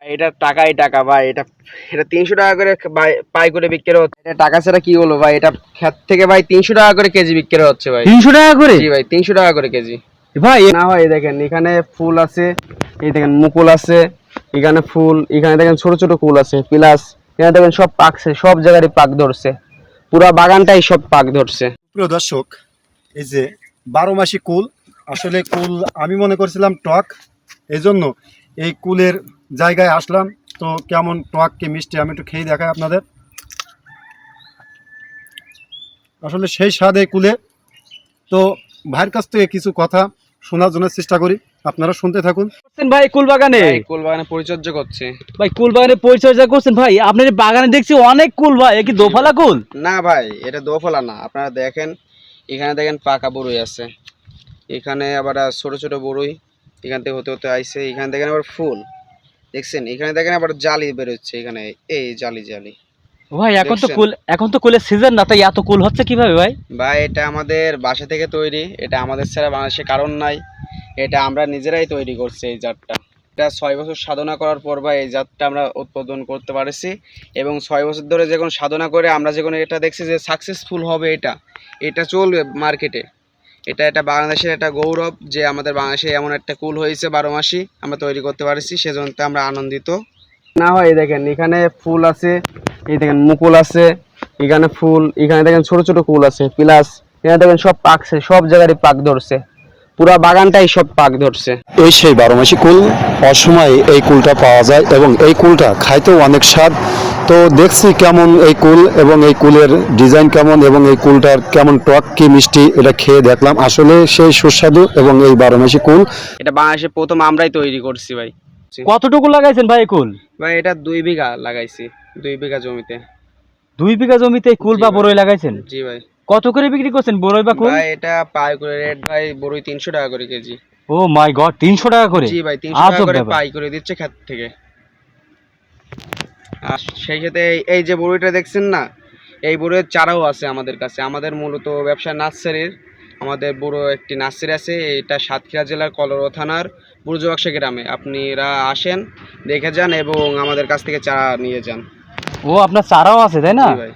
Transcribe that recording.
এটা টাকাই টাকা ভাই। এটা এটা ৩০০ টাকা করে পাই করে বিক্রি হচ্ছে। এটা টাকা ছাড়া কি হলো ভাই? এটা ক্ষেত থেকে ভাই ৩০০ টাকা করে কেজি বিক্রি হচ্ছে ভাই। ৩০০ টাকা করে? জি ভাই, ৩০০ টাকা করে কেজি। ভাই না ভাই, দেখেন এখানে ফুল আছে, এই দেখেন মুকুল আছে, এখানে ফুল, এখানে দেখেন ছোট ছোট কুল আছে, প্লাস এখানে দেখেন সব পাকছে, সব জায়গায় পাক ধরছে, পুরা বাগানটাই সব পাক ধরছে। প্রিয় দর্শক, এই যে 12 মাসি কুল, আসলে কুল আমি মনে করছিলাম টক, এই জন্য এই কুলের জায়গায় আসলাম। তো কেমন টক কি মিষ্টি আমি একটু খেয়ে দেখাই আপনাদের। আসলে সেই স্বাদ এই কুলে। তো ভাইয়ের কাছ থেকে কিছু কথা শোনার জন্য চেষ্টা করি, আপনারা শুনতে থাকুন। ভাই কুল বাগানে, ভাই কুল বাগানে পরিচর্যা করছে। ভাই কুল বাগানে পরিচর্যা করছেন ভাই? আপনার এই বাগানে দেখছি অনেক কুল ভাই, এ কি দোফালা কুল? না ভাই, এটা দোফলা না। আপনারা দেখেন, এখানে দেখেন পাকা বড়ই আছে, এখানে আবার ছোট ছোট বড়ই এখান থেকে হতে হতে আইছে, এখানে দেখেন আবার ফুল দেখছেন, এখানে দেখেন আবার জালি বেরোচ্ছে, এখানে এই জালি জালি। ভাই এখন তো দেখছেন? কুল, এখন তো কুলের সিজন না, তাই এত কুল হচ্ছে কিভাবে ভাই? ভাই এটা আমাদের বাসা থেকে তৈরি, এটা আমাদের ছাড়া বাংলাদেশে কারণ নাই, এটা আমরা নিজেরাই তৈরি করছি এই জাতটা। এটা 6 বছর সাধনা করার পর ভাই এই জাতটা আমরা উৎপাদন করতে পারছি, এবং 6 বছর ধরে যখন সাধনা করে আমরা যখন এটা দেখছি যে সাকসেসফুল হবে, এটা এটা চলবে মার্কেটে, এটা এটা বাংলাদেশের একটা গৌরব যে আমাদের বাংলাদেশে এমন একটা কুল হয়েছে 12 মাসি আমরা তৈরি করতে পারছি, সেজন্য আমরা আনন্দিত। না ভাই, দেখেন এখানে ফুল আছে, এই দেখেন মুকুল আছে, এখানে ফুল, এখানে দেখেন ছোট ছোট কুল আছে, প্লাস এখানে দেখেন সব পাকছে, সব জায়গায় পাক ধরছে, পুরা বাগানটাই সব পাক ধরছে। এই সেই 12 মাসি কুল, অসময়ে এই কুলটা পাওয়া যায় এবং এই কুলটা খাইতেও অনেক স্বাদ। তো দেখছি কেমন এই কুল এবং এই কুলের ডিজাইন কেমন এবং এই কুলটার কেমন টক কি মিষ্টি, এটা খেয়ে দেখলাম আসলে সেই সুস্বাদু। এবং এই 12 মাসি কুল এটা বাংলাদেশে প্রথম আমরাই তৈরি করছি ভাই। কতটুকু লাগাইছেন ভাই এই কুল? ভাই এটা 2 বিঘা লাগাইছি, 2 বিঘা জমিতে। 2 বিঘা জমিতে এই কুল জি বা ভাই। বড়ই লাগাইছেন? জি ভাই। কত করে বিক্রি করছেন বড়ই বা কুল? ভাই এটা পাই করে রেট ভাই, বড়ই ৩০০ টাকা করে কেজি। ও মাই গড, 300 টাকা করে? জি ভাই, ৩০০ টাকা আজব করে ব্যাপার। পাই করে দিচ্ছে ক্ষেত থেকে। আর সেই সাথে এই যে বড়ইটা দেখছেন না, এই বড়ইয়ের চারাও আছে আমাদের কাছে। আমাদের মূলত ব্যবসা নার্সারির, আমাদের বড় একটি নার্সারি আছে, এটা সাতক্ষীরা জেলার কলরব থানার বুর্জবাক্সা গ্রামে। আপনারা আসেন, দেখে যান এবং আমাদের কাছ থেকে চারা নিয়ে যান। ও আপনার চারাও আছে তাই না? জি ভাই।